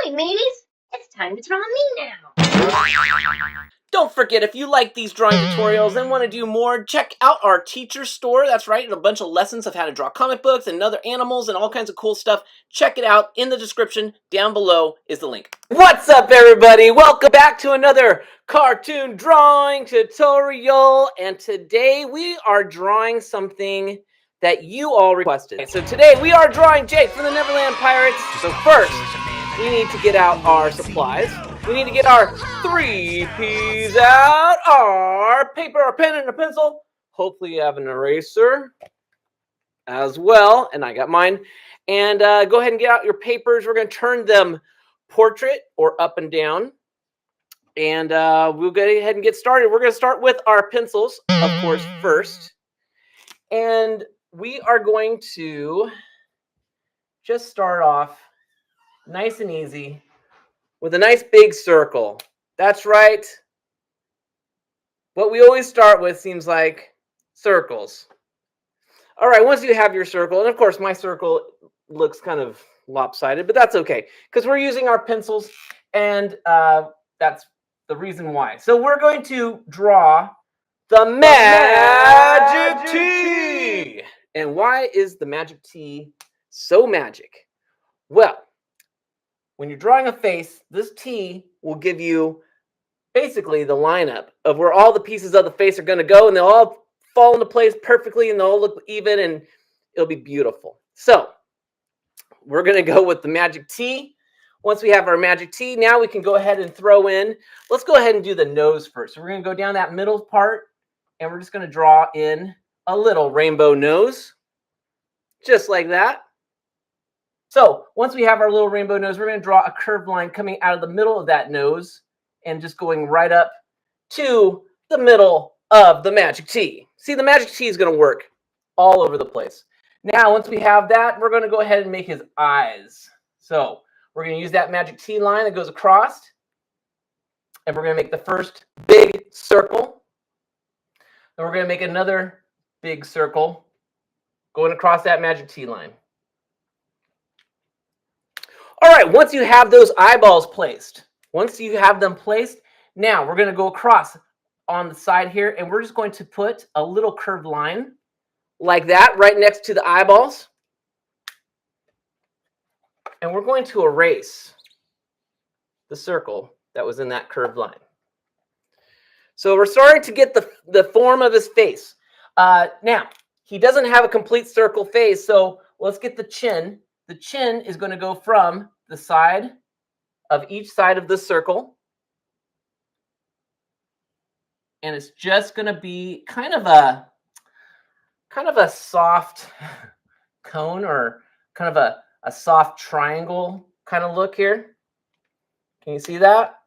Ahoy, mateys! It's time to draw me now! Don't forget, if you like these drawing tutorials and want to do more, check out our teacher store. That's right, a bunch of lessons of how to draw comic books and other animals and all kinds of cool stuff. Check it out in the description. Down below is the link. What's up, everybody? Welcome back to another cartoon drawing tutorial. And today we are drawing something that you all requested. So today we are drawing Jake from the Neverland Pirates. So first, we need to get out our supplies. We need to get our 3Ps out, our paper, our pen, and a pencil. Hopefully you have an eraser as well, and I got mine. And go ahead and get out your papers. We're going to turn them portrait or up and down. And we'll go ahead and get started. We're going to start with our pencils, of course, first. And we are going to just start off nice and easy with a nice big circle. That's right. What we always start with seems like circles. All right, once you have your circle, and of course my circle looks kind of lopsided, but that's okay because we're using our pencils, and that's the reason why. So we're going to draw the magic T. And why is the magic T so magic? Well, when you're drawing a face, this T will give you basically the lineup of where all the pieces of the face are going to go, and they'll all fall into place perfectly, and they'll all look even, and it'll be beautiful. So we're going to go with the magic T. Once we have our magic T, now we can go ahead and throw in. Let's go ahead and do the nose first. So we're going to go down that middle part, and we're just going to draw in a little rainbow nose, just like that. So once we have our little rainbow nose, we're going to draw a curved line coming out of the middle of that nose and just going right up to the middle of the magic T. See, the magic T is going to work all over the place. Now, once we have that, we're going to go ahead and make his eyes. So we're going to use that magic T line that goes across, and we're going to make the first big circle. Then we're going to make another big circle going across that magic T line. All right, once you have those eyeballs placed, now we're going to go across on the side here, and we're just going to put a little curved line like that right next to the eyeballs. And we're going to erase the circle that was in that curved line. So we're starting to get the form of his face. Now, he doesn't have a complete circle face, so let's get the chin. The chin is going to go from the side of each side of the circle. And it's just going to be kind of a soft cone, or kind of a soft triangle kind of look here. Can you see that?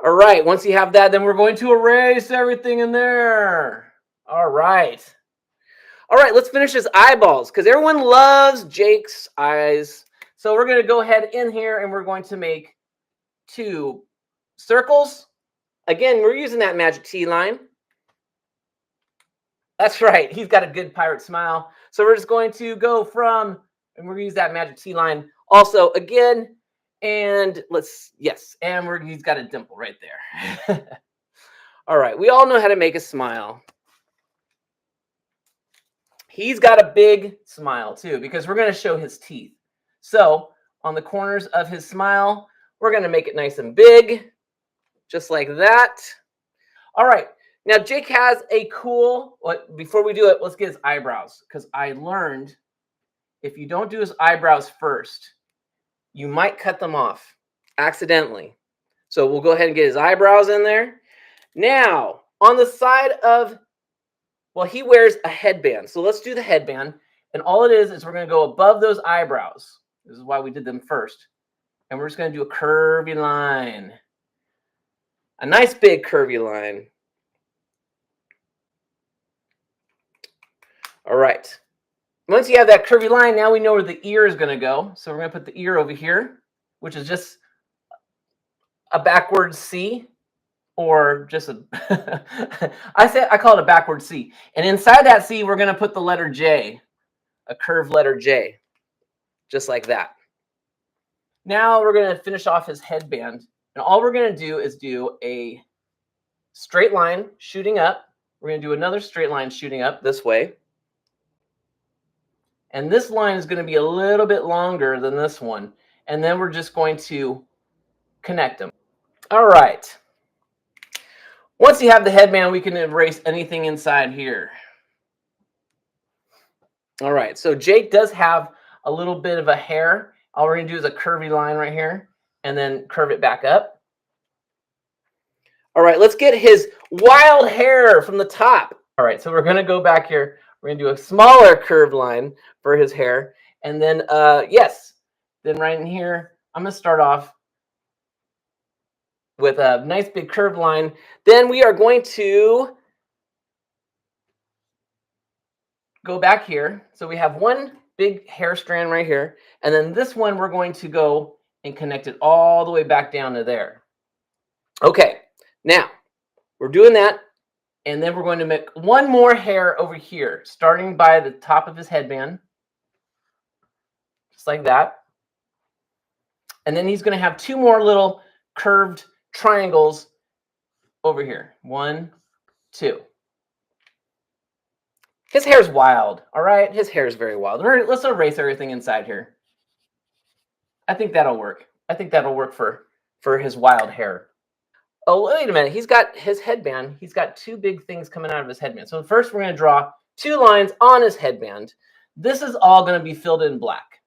All right, once you have that, then we're going to erase everything in there. All right. All right, let's finish his eyeballs because everyone loves Jake's eyes. So we're going to go ahead in here and we're going to make 2 circles. Again, we're using that magic T line. That's right. He's got a good pirate smile. So we're just going to go from, and we're going to use that magic T line also again. And he's got a dimple right there. All right, we all know how to make a smile. He's got a big smile too, because we're going to show his teeth. So on the corners of his smile, we're going to make it nice and big, just like that. All right. Now, Jake has a cool, before we do it, let's get his eyebrows, because I learned if you don't do his eyebrows first, you might cut them off accidentally. So we'll go ahead and get his eyebrows in there. Now, on the side of, well, he wears a headband. So let's do the headband. And all it is we're going to go above those eyebrows. This is why we did them first. And we're just going to do a curvy line. A nice big curvy line. All right. Once you have that curvy line, now we know where the ear is going to go. So we're going to put the ear over here, which is just a backwards C, or just a I call it a backwards C. And inside that C, we're going to put the letter J, a curved letter J, just like that. Now we're going to finish off his headband. And all we're going to do is do a straight line shooting up. We're going to do another straight line shooting up this way. And this line is going to be a little bit longer than this one. And then we're just going to connect them. All right. Once you have the headband, we can erase anything inside here. All right. So Jake does have a little bit of a hair. All we're going to do is a curvy line right here and then curve it back up. All right. Let's get his wild hair from the top. All right. So we're going to go back here. We're going to do a smaller curved line for his hair. And then, yes, then right in here, I'm going to start off with a nice big curved line. Then we are going to go back here. So we have one big hair strand right here. And then this one, we're going to go and connect it all the way back down to there. Okay, now we're doing that. And then we're going to make one more hair over here, starting by the top of his headband. Just like that. And then he's going to have two more little curved triangles over here. 1, 2. His hair's wild, all right? His hair is very wild. Let's erase everything inside here. I think that'll work. I think that'll work for his wild hair. Oh, wait a minute. He's got his headband. He's got two big things coming out of his headband. So first we're going to draw 2 lines on his headband. This is all going to be filled in black.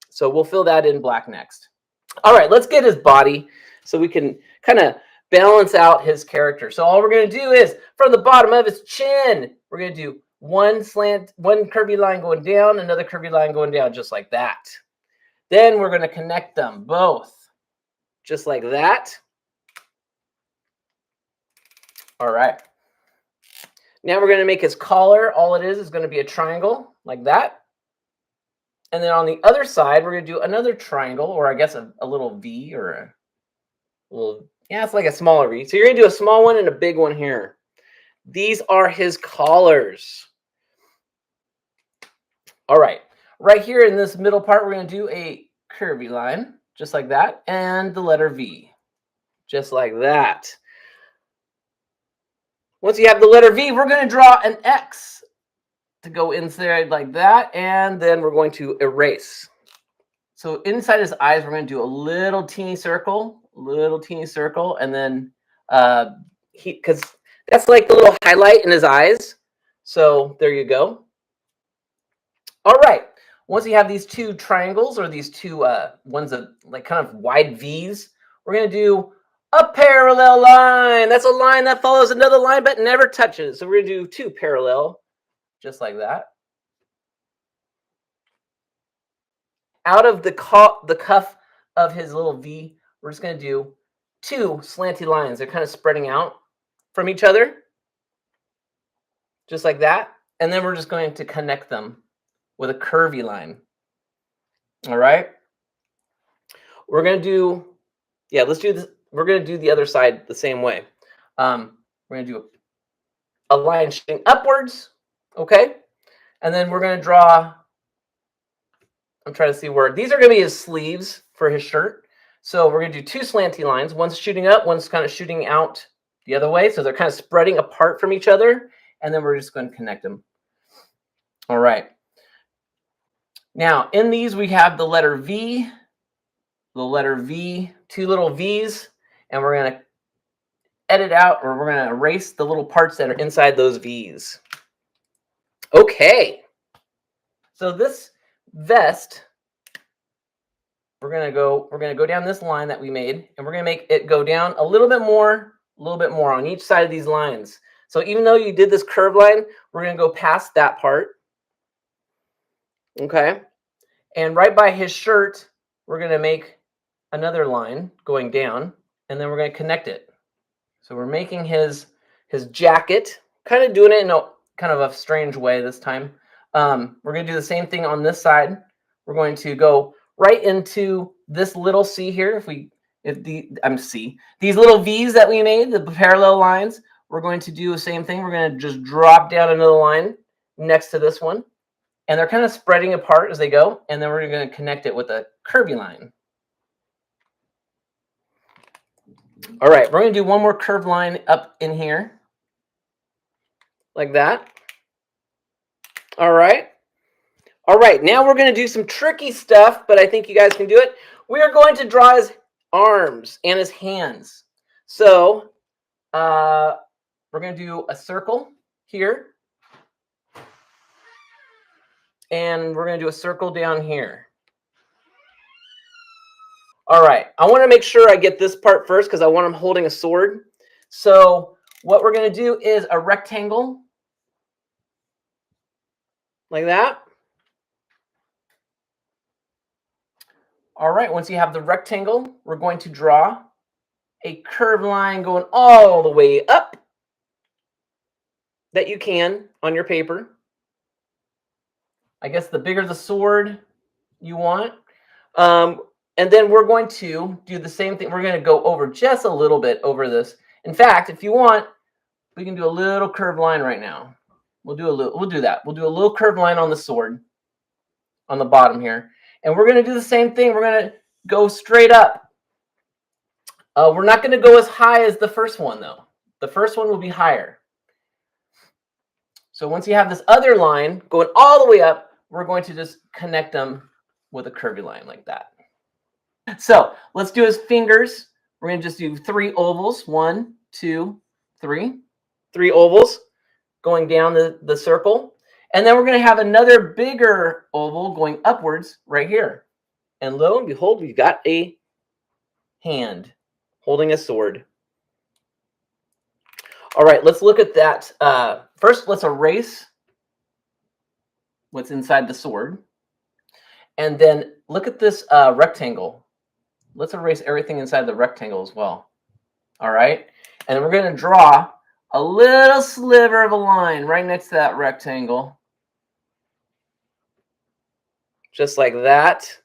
So we'll fill that in black next. All right, let's get his body so we can kind of balance out his character. So all we're going to do is from the bottom of his chin, we're going to do one curvy line going down, another curvy line going down, just like that. Then we're going to connect them both, just like that. All right. Now we're going to make his collar. All it is going to be a triangle like that. And then on the other side, we're going to do another triangle, or I guess a little V or a little, yeah, it's like a smaller V. So you're going to do a small one and a big one here. These are his collars. All right. Right here in this middle part, we're going to do a curvy line, just like that, and the letter V, just like that. Once you have the letter V, we're going to draw an X to go inside like that, and then we're going to erase. So inside his eyes, we're going to do a little teeny circle, and then because that's like the little highlight in his eyes. So there you go. All right. Once you have these 2 triangles, or these 2 ones that like kind of wide V's, we're going to do a parallel line. That's a line that follows another line but never touches. So we're going to do 2 parallel, just like that. Out of the cuff of his little V, we're just going to do 2 slanty lines. They're kind of spreading out from each other, just like that. And then we're just going to connect them with a curvy line. All right. We're going to do, yeah, let's do this. We're going to do the other side the same way. We're going to do a line shooting upwards. Okay. And then we're going to draw, I'm trying to see where, these are going to be his sleeves for his shirt. So we're going to do 2 slanty lines. One's shooting up, one's kind of shooting out the other way. So they're kind of spreading apart from each other. And then we're just going to connect them. All right. Now, in these, we have the letter V, 2 little V's, and we're going to edit out, or we're going to erase the little parts that are inside those V's. Okay. So this vest, we're going to go down this line that we made, and we're going to make it go down a little bit more on each side of these lines. So even though you did this curved line, we're going to go past that part. Okay. And right by his shirt, we're going to make another line going down, and then we're going to connect it. So we're making his jacket, kind of doing it in a kind of a strange way this time. We're going to do the same thing on this side. We're going to go right into this little C here. These little V's that we made, the parallel lines, we're going to do the same thing. We're going to just drop down another line next to this one. And they're kind of spreading apart as they go. And then we're going to connect it with a curvy line. All right, we're going to do one more curved line up in here. Like that. All right. All right, now we're going to do some tricky stuff, but I think you guys can do it. We are going to draw his arms and his hands. So we're going to do a circle here. And we're going to do a circle down here. All right, I want to make sure I get this part first because I want him holding a sword. So what we're going to do is a rectangle like that. All right, once you have the rectangle, we're going to draw a curved line going all the way up that you can on your paper. I guess the bigger the sword you want. And then we're going to do the same thing. We're going to go over just a little bit over this. In fact, if you want, we can do a little curved line right now. We'll do that. We'll do a little curved line on the sword on the bottom here. And we're going to do the same thing. We're going to go straight up. We're not going to go as high as the first one, though. The first one will be higher. So once you have this other line going all the way up, we're going to just connect them with a curvy line like that. So let's do his fingers. We're going to just do 3 ovals. 1, 2, 3. 3 ovals going down the circle. And then we're going to have another bigger oval going upwards right here. And lo and behold, we've got a hand holding a sword. All right, let's look at that. First, let's erase what's inside the sword. And then look at this rectangle. Let's erase everything inside the rectangle as well. All right, and then we're going to draw a little sliver of a line right next to that rectangle. Just like that.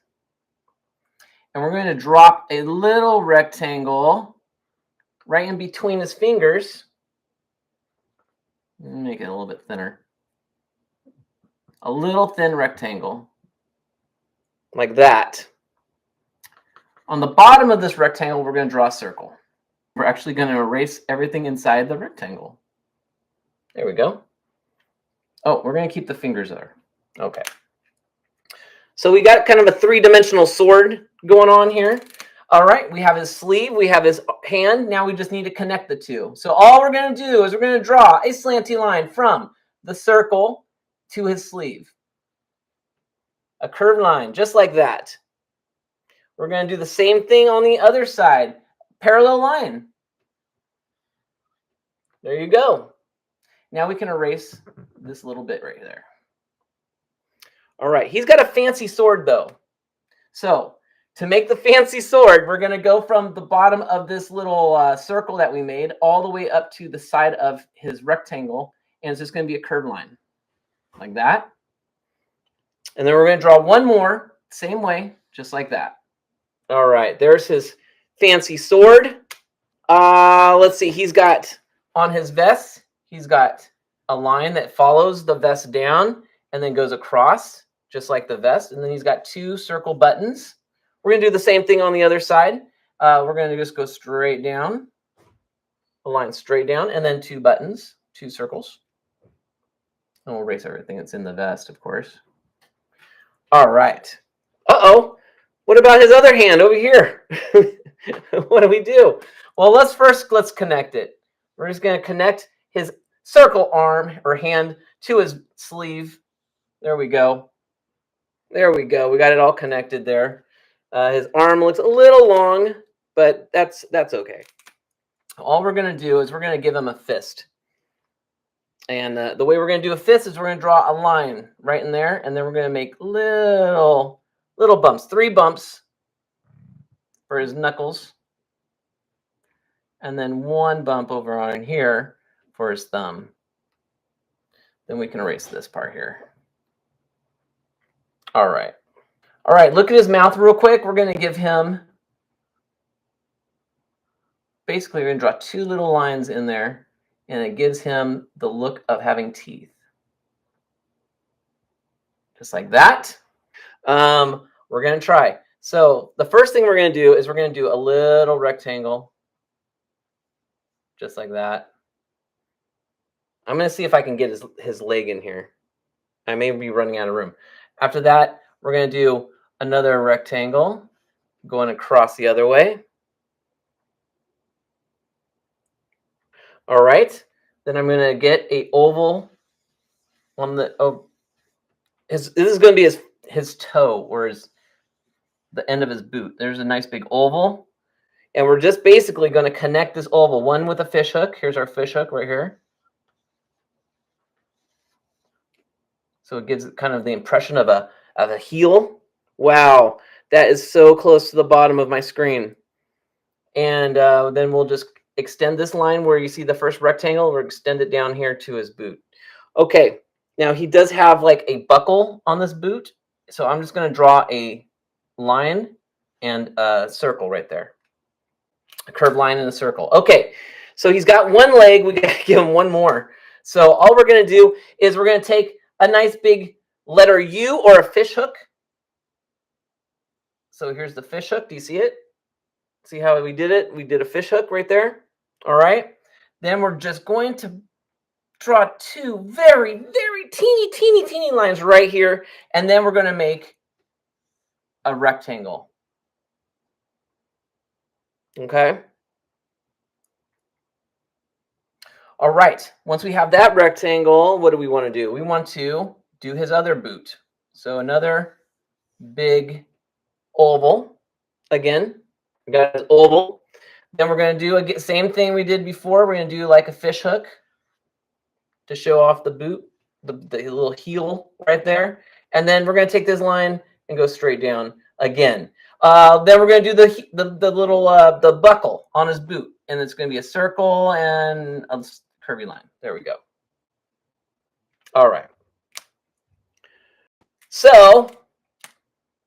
And we're going to drop a little rectangle right in between his fingers. Make it a little bit thinner. A little thin rectangle. Like that. On the bottom of this rectangle, we're going to draw a circle. We're actually going to erase everything inside the rectangle. There we go. Oh, we're going to keep the fingers there. Okay. So we got kind of a 3-dimensional sword going on here. All right, we have his sleeve, we have his hand. Now we just need to connect the two. So all we're going to do is we're going to draw a slanty line from the circle to his sleeve. A curved line, just like that. We're going to do the same thing on the other side. Parallel line. There you go. Now we can erase this little bit right there. All right, he's got a fancy sword though. So to make the fancy sword, we're going to go from the bottom of this little circle that we made all the way up to the side of his rectangle. And it's just going to be a curved line like that. And then we're going to draw one more, same way, just like that. All right, there's his fancy sword. Let's see, he's got on his vest, he's got a line that follows the vest down and then goes across, just like the vest. And then he's got 2 circle buttons. We're going to do the same thing on the other side. We're going to just go straight down, a line straight down, and then 2 buttons, 2 circles. And we'll erase everything that's in the vest, of course. All right. Uh-oh. What about his other hand over here? What do we do? Well, let's connect it. We're just going to connect his circle arm or hand to his sleeve. There we go. There we go. We got it all connected there. His arm looks a little long, but that's okay. All we're going to do is we're going to give him a fist. And the way we're going to do a fist is we're going to draw a line right in there, and then we're going to make little bumps, 3 bumps for his knuckles, and then 1 bump over on here for his thumb. Then we can erase this part here. All right. All right, look at his mouth real quick. We're going to give him, basically we're going to draw 2 little lines in there, and it gives him the look of having teeth. Just like that. We're going to try. So the first thing we're going to do is we're going to do a little rectangle just like that. I'm going to see if I can get his leg in here. I may be running out of room. After that, we're going to do another rectangle going across the other way. All right. Then I'm going to get a oval on the this is going to be his toe or the end of his boot. There's a nice big oval. And we're just basically going to connect this oval, one with a fish hook. Here's our fish hook right here. So it gives kind of the impression of a heel. Wow, that is so close to the bottom of my screen. And then we'll just extend this line where you see the first rectangle. We'll extend it down here to his boot. Okay, now he does have like a buckle on this boot. So I'm just going to draw a line and a circle right there. A curved line and a circle. Okay, so he's got one leg. We got to give him one more. So all we're going to do is we're going to take a nice big letter U or a fish hook. So here's the fish hook. Do you see it? See how we did it? We did a fish hook right there. All right. Then we're just going to draw two very, very teeny lines right here. And then we're going to make a rectangle. Okay. All right. Once we have that rectangle, what do we want to do? We want to do his other boot. So another big oval. Again, we got his oval. Then we're going to do the same thing we did before. We're going to do like a fish hook to show off the boot, the little heel right there. And then we're going to take this line and go straight down again. Then we're going to do the little the buckle on his boot, and it's going to be a circle and a curvy line. There we go. All right. So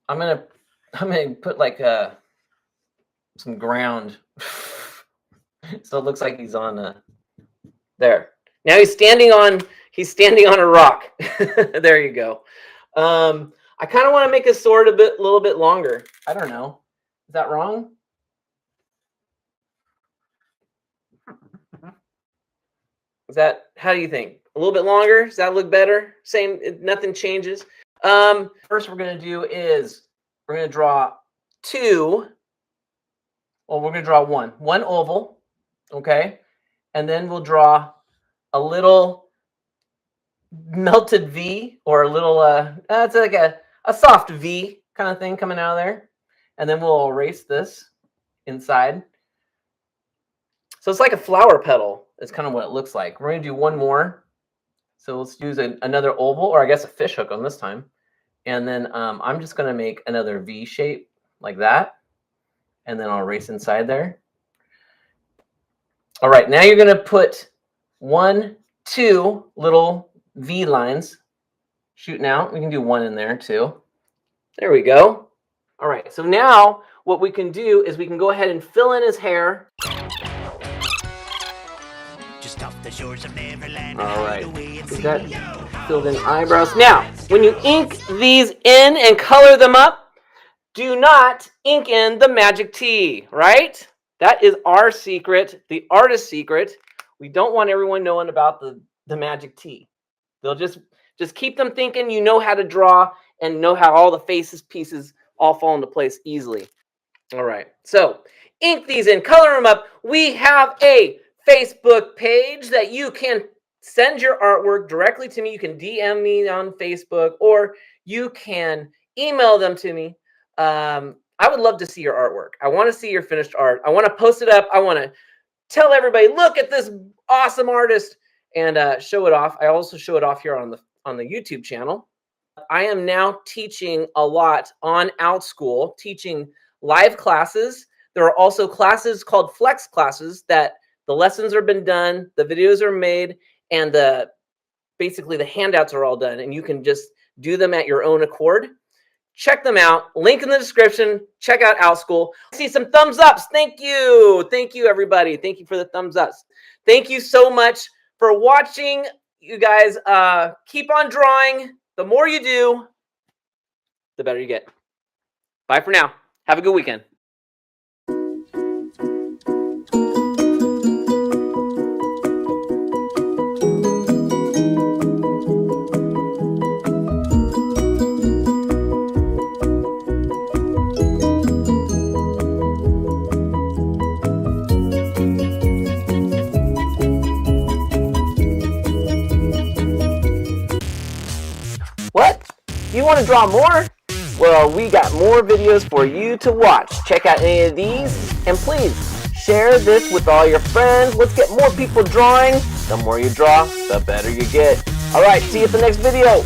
I'm gonna put like some ground, so it looks like he's on there. Now he's standing on a rock. There you go. I kind of want to make his sword a little bit longer. I don't know. Is that wrong? How do you think? A little bit longer? Does that look better? Same, nothing changes. First we're going to do is we're going to draw we're going to draw one oval, okay? And then we'll draw a little melted V, or a little, it's like a soft V kind of thing coming out of there. And then we'll erase this inside. So it's like a flower petal is kind of what it looks like. We're going to do one more. So let's use another oval, or I guess a fish hook on this time. And then I'm just going to make another V shape like that. And then I'll erase inside there. All right, now you're going to put 1, 2 little V lines shooting out. We can do one in there too. There we go. All right, so now what we can do is we can go ahead and fill in his hair. Just off the shores of Neverland. All right, we got filled in eyebrows. Now, when you ink these in and color them up, do not ink in the magic T, right? That is our secret, the artist's secret. We don't want everyone knowing about the magic T. They'll just keep them thinking you know how to draw and know how all the faces pieces all fall into place easily. All right, so ink these in, color them up. We have a Facebook page that you can send your artwork directly to me. You can DM me on Facebook, or you can email them to me. I would love to see your artwork. I want to see your finished art. I want to post it up. I want to tell everybody, look at this awesome artist, and show it off. I also show it off here on the YouTube channel. I am now teaching a lot on OUTSCHOOL, teaching live classes. There are also classes called flex classes that the lessons have been done, the videos are made, and basically the handouts are all done, and you can just do them at your own accord. Check them out. Link in the description. Check out OUTSCHOOL. See some thumbs ups. Thank you. Thank you, everybody. Thank you for the thumbs ups. Thank you so much for watching. You guys keep on drawing. The more you do, the better you get. Bye for now. Have a good weekend. you want to draw more, well, we got more videos for you to watch. Check out any of these, and please share this with all your friends. Let's get more people drawing. The more you draw, the better you get. All right, see you at the next video.